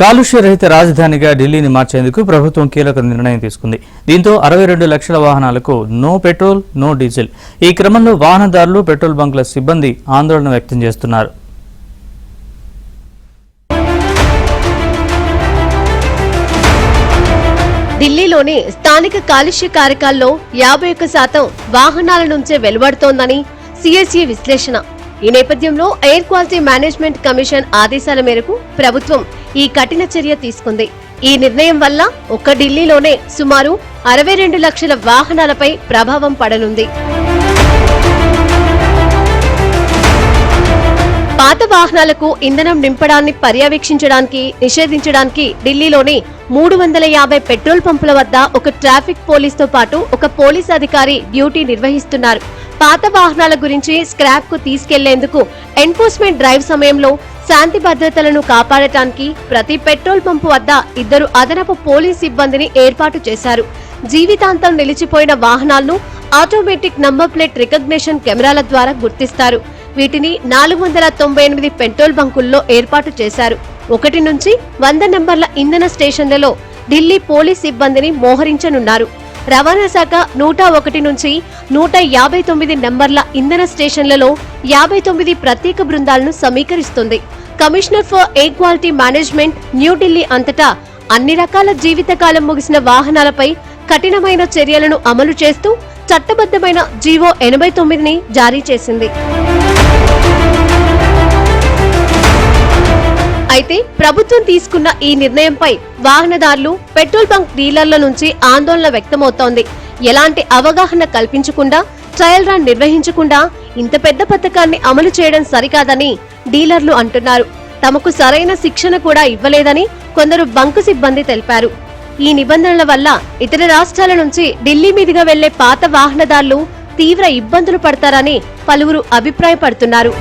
కాలుష్య రహిత రాజధానిగా ఢిల్లీని మార్చేందుకు ప్రభుత్వం కీలక నిర్ణయం తీసుకుంది. దీంతో 62 లక్షల వాహనాలకు నో పెట్రోల్, నో డీజిల్. ఈ క్రమంలో వాహనదారులు, పెట్రోల్ బంకుల సిబ్బంది ఆందోళన వ్యక్తం చేస్తున్నారు. ఢిల్లీలోని స్థానిక కాలుష్య కారకాల్లో 51% వాహనాల నుంచే వెలువడుతోందని సిఎస్ఈ విశ్లేషణ. ఈ నేపథ్యంలో ఎయిర్ క్వాలిటీ మేనేజ్మెంట్ కమిషన్ ఆదేశాల మేరకు ప్రభుత్వం ఈ కఠిన చర్య తీసుకుంది. ఈ నిర్ణయం వల్ల ఒక్క ఢిల్లీలోనే సుమారు 62 లక్షల వాహనాలపై ప్రభావం పడనుంది. పాత వాహనాలకు ఇంధనం నింపడాన్ని పర్యవేక్షించడానికి, నిషేధించడానికి ఢిల్లీలోని 350 పెట్రోల్ పంపుల వద్ద ఒక ట్రాఫిక్ పోలీసుతో పాటు ఒక పోలీస్ అధికారి డ్యూటీ నిర్వహిస్తున్నారు. పాత వాహనాల గురించి స్క్రాప్ కు తీసుకెళ్లేందుకు ఎన్ఫోర్స్మెంట్ డ్రైవ్ సమయంలో శాంతి భద్రతలను కాపాడటానికి ప్రతి పెట్రోల్ పంపు వద్ద 2 అదనపు పోలీస్ సిబ్బందిని ఏర్పాటు చేశారు. జీవితాంతం నిలిచిపోయిన వాహనాలను ఆటోమేటిక్ నంబర్ ప్లేట్ రికగ్నిషన్ కెమెరాల ద్వారా గుర్తిస్తారు. వీటిని 498 పెట్రోల్ బంకుల్లో ఏర్పాటు చేశారు. 1 నుంచి 100 నంబర్ల ఇంధన స్టేషన్లలో ఢిల్లీ పోలీస్ సిబ్బందిని మోహరించనున్నారు. రవాణా శాఖ 101 నుంచి 159 నంబర్ల ఇంధన స్టేషన్లలో 59 ప్రత్యేక బృందాలను సమీకరిస్తుంది. Commissioner for air quality management New Delhi అంతటా అన్ని రకాల జీవితకాలం ముగిసిన వాహనాలపై కఠినమైన చర్యలను అమలు చేస్తూ చట్టబద్ధమైన జీవో 89ని జారీ చేసింది. అయితే ప్రభుత్వం తీసుకున్న ఈ నిర్ణయంపై వాహనదారులు, పెట్రోల్ బంక్ డీలర్ల నుంచి ఆందోళన వ్యక్తమవుతోంది. ఎలాంటి అవగాహన కల్పించకుండా, ట్రయల్ రన్ నిర్వహించకుండా ఇంత పెద్ద పథకాన్ని అమలు చేయడం సరికాదని డీలర్లు అంటున్నారు. తమకు సరైన శిక్షణ కూడా ఇవ్వలేదని కొందరు బంకు సిబ్బంది తెలిపారు. ఈ నిబంధనల వల్ల ఇతర రాష్ట్రాల నుంచి ఢిల్లీ మీదుగా వెళ్లే పాత వాహనదారులు తీవ్ర ఇబ్బందులు పడతారని పలువురు అభిప్రాయపడుతున్నారు.